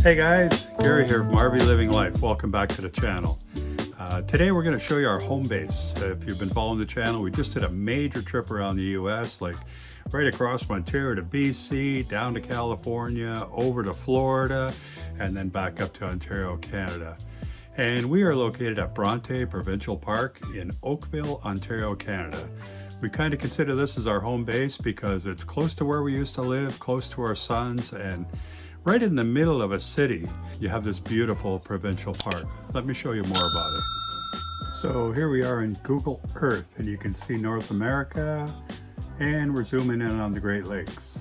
Hey guys, Gary here from RV Living Life. Welcome back to the channel. Today we're going to show you our home base. If you've been following the channel, we just did a major trip around the US, like right across from Ontario to BC, down to California, over to Florida, and then back up to Ontario, Canada. And we are located at Bronte Provincial Park in Oakville, Ontario, Canada. We kind of consider this as our home base because it's close to where we used to live, close to our sons, and right in the middle of a city, you have this beautiful provincial park. Let me show you more about it. So here we are in Google Earth, and you can see North America, and we're zooming in on the Great Lakes.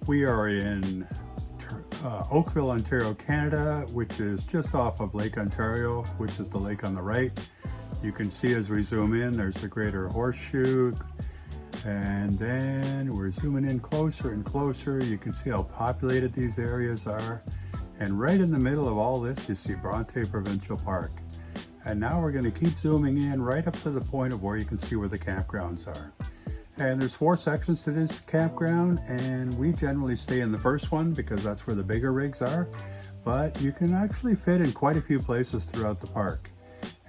We are in Oakville, Ontario, Canada, which is just off of Lake Ontario, which is the lake on the right. You can see as we zoom in, there's the Greater Horseshoe. And then we're zooming in closer and closer. You can see how populated these areas are. And right in the middle of all this, you see Bronte Provincial Park. And now we're going to keep zooming in right up to the point of where you can see where the campgrounds are. And there's 4 sections to this campground, and we generally stay in the first one because that's where the bigger rigs are. But you can actually fit in quite a few places throughout the park.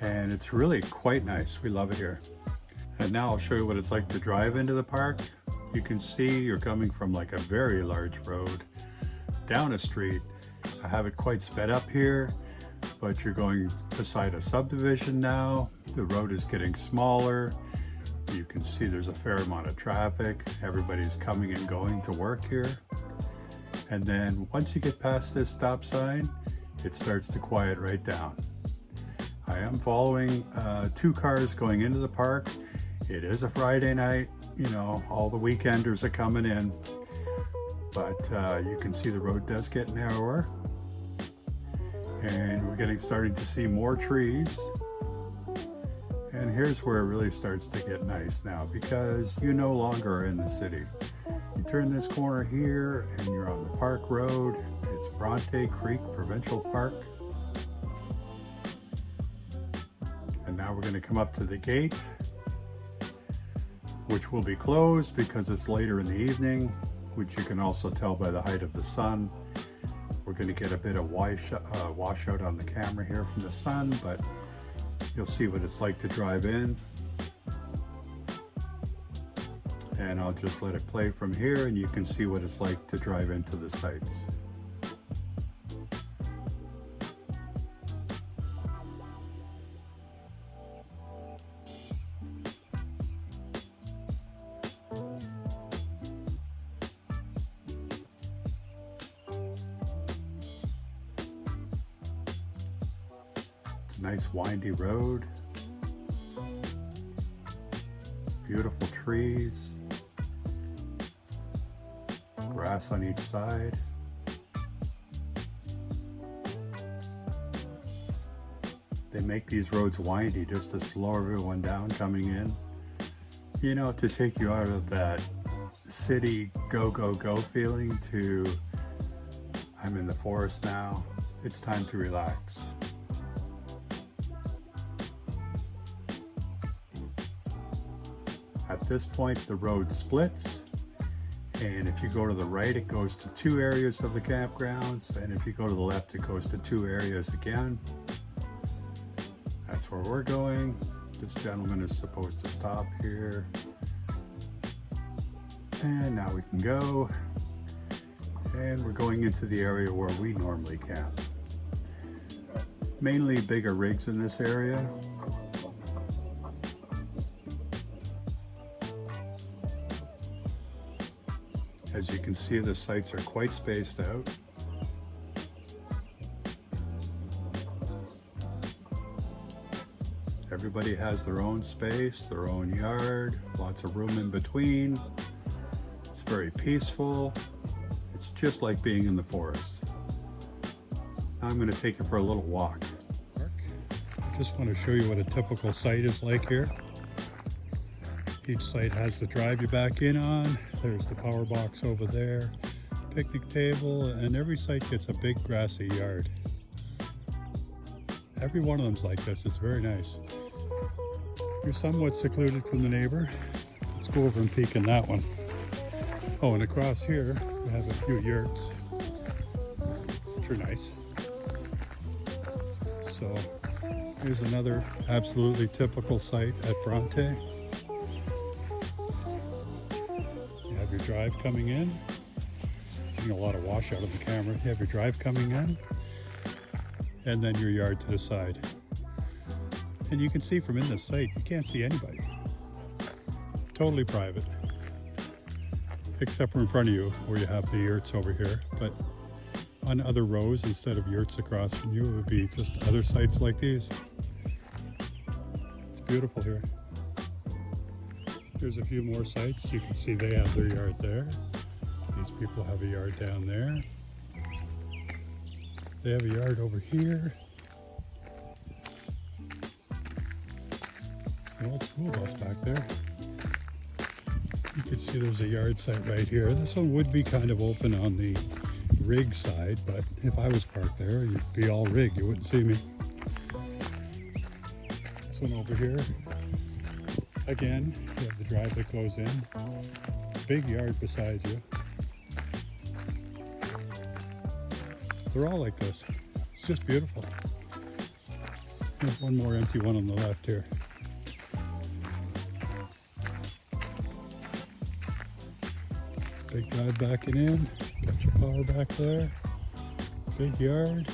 And it's really quite nice. We love it here. And now I'll show you what it's like to drive into the park. You can see you're coming from like a very large road down a street. I have it quite sped up here, but you're going beside a subdivision now. The road is getting smaller. You can see there's a fair amount of traffic. Everybody's coming and going to work here. And then once you get past this stop sign, it starts to quiet right down. I am following 2 cars going into the park. It is a Friday night, you know, all the weekenders are coming in, but you can see the road does get narrower, and we're starting to see more trees. And here's where it really starts to get nice now, because you no longer are in the city. You turn this corner here and you're on the park road. It's Bronte Creek Provincial Park. And now we're going to come up to the gate, which will be closed because it's later in the evening, which you can also tell by the height of the sun. We're going to get a bit of washout on the camera here from the sun, but you'll see what it's like to drive in. And I'll just let it play from here, and you can see what it's like to drive into the sites. Nice windy road, beautiful trees, grass on each side. They make these roads windy just to slow everyone down coming in, you know, to take you out of that city go go go feeling to I'm in the forest now, it's time to relax. At this point, the road splits, and if you go to the right, it goes to 2 areas of the campgrounds, and if you go to the left, it goes to 2 areas again. That's where we're going. This gentleman is supposed to stop here. And now we can go. And we're going into the area where we normally camp. Mainly bigger rigs in this area. As you can see, the sites are quite spaced out. Everybody has their own space, their own yard, lots of room in between. It's very peaceful. It's just like being in the forest. Now I'm going to take you for a little walk. I just want to show you what a typical site is like here. Each site has the drive you back in on. There's the power box over there, picnic table, and every site gets a big grassy yard. Every one of them's like this. It's very nice. You're somewhat secluded from the neighbor. Let's go over and peek in that one. Oh, and across here we have a few yurts. which are nice. So here's another absolutely typical site at Bronte. You have your drive coming in. Getting a lot of wash out of the camera. You have your drive coming in, and then your yard to the side. And you can see from in this site, you can't see anybody. Totally private. Except for in front of you, where you have the yurts over here. But on other rows, instead of yurts across from you, it would be just other sites like these. It's beautiful here. There's a few more sites. You can see they have their yard there. These people have a yard down there. They have a yard over here. An old school bus back there. You can see there's a yard site right here. This one would be kind of open on the rig side, but if I was parked there, you'd be all rig. You wouldn't see me. This one over here. Again, you have the drive that goes in. Big yard beside you. They're all like this. It's just beautiful. There's one more empty one on the left here. Big drive backing in, got your power back there, big yard,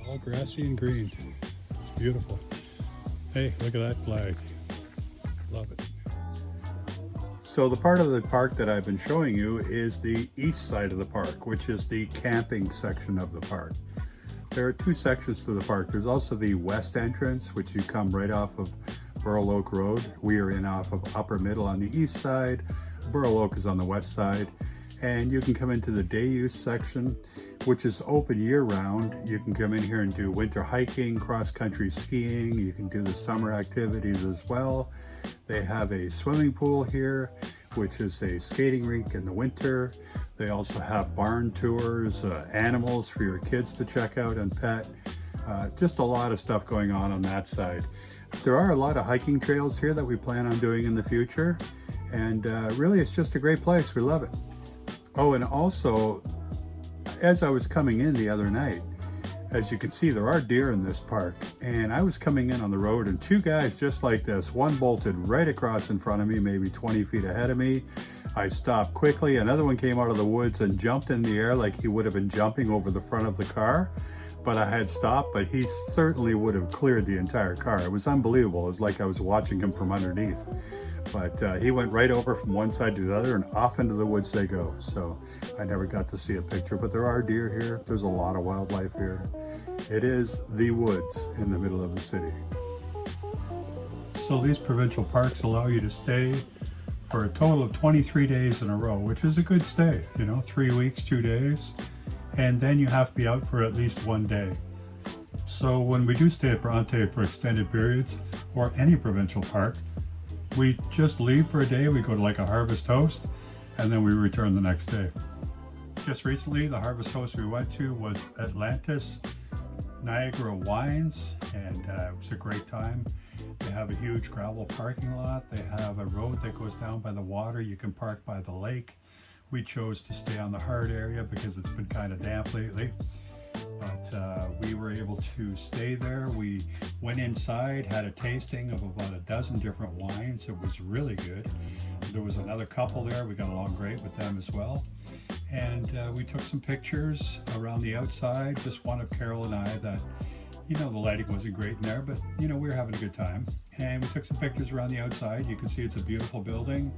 all grassy and green. It's beautiful. Hey, look at that flag. Love it. So the part of the park that I've been showing you is the east side of the park, which is the camping section of the park. There are two sections to the park. There's also the west entrance, which you come right off of Burl Oak Road. We are in off of Upper Middle on the east side. Burl Oak is on the west side, and you can come into the day use section, which is open year-round. You can come in here and do winter hiking, cross-country skiing. You can do the summer activities as well. They have a swimming pool here, which is a skating rink in the winter. They also have barn tours, animals for your kids to check out and pet. Just a lot of stuff going on that side. There are a lot of hiking trails here that we plan on doing in the future. And really, it's just a great place. We love it. Oh, and also, as I was coming in the other night, as you can see, there are deer in this park. And I was coming in on the road, and two guys just like this. One bolted right across in front of me, maybe 20 feet ahead of me. I stopped quickly. Another one came out of the woods and jumped in the air like he would have been jumping over the front of the car. But I had stopped, but he certainly would have cleared the entire car. It was unbelievable. It was like I was watching him from underneath. But he went right over from one side to the other, and off into the woods they go. So I never got to see a picture, but there are deer here. There's a lot of wildlife here. It is the woods in the middle of the city. So these provincial parks allow you to stay for a total of 23 days in a row, which is a good stay, 3 weeks, 2 days. And then you have to be out for at least 1 day. So when we do stay at Bronte for extended periods, or any provincial park, we just leave for a day. We go to like a harvest host, and then we return the next day. Just recently, the harvest host we went to was Atlantis Niagara Wines, and it was a great time. They have a huge gravel parking lot. They have a road that goes down by the water. You can park by the lake. We chose to stay on the hard area because it's been kind of damp lately. But we were able to stay there. We went inside, had a tasting of about a dozen different wines. It was really good. There was another couple there. We got along great with them as well. And we took some pictures around the outside. Just one of Carol and I that, the lighting wasn't great in there, but we were having a good time. And we took some pictures around the outside. You can see it's a beautiful building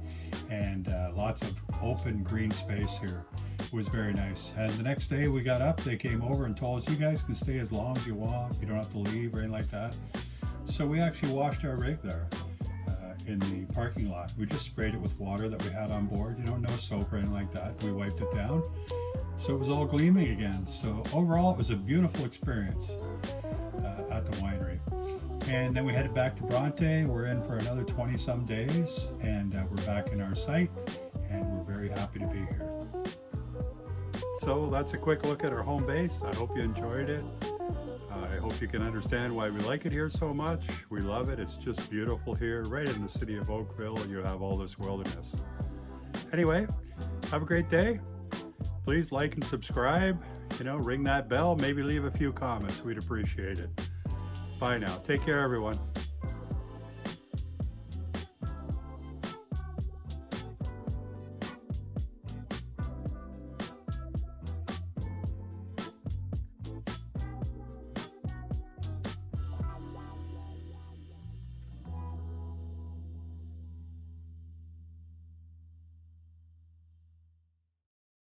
and lots of open green space here. It was very nice. And the next day we got up, they came over and told us, you guys can stay as long as you want. You don't have to leave or anything like that. So we actually washed our rig there in the parking lot. We just sprayed it with water that we had on board, no soap or anything like that. We wiped it down. So it was all gleaming again. So overall, it was a beautiful experience at the winery. And then we headed back to Bronte. We're in for another 20 some days, and we're back in our site, and we're very happy to be here. So that's a quick look at our home base. I hope you enjoyed it. I hope you can understand why we like it here so much. We love it. It's just beautiful here, right in the city of Oakville, and you have all this wilderness. Anyway, have a great day. Please like and subscribe, ring that bell, maybe leave a few comments. We'd appreciate it. Bye now. Take care, everyone.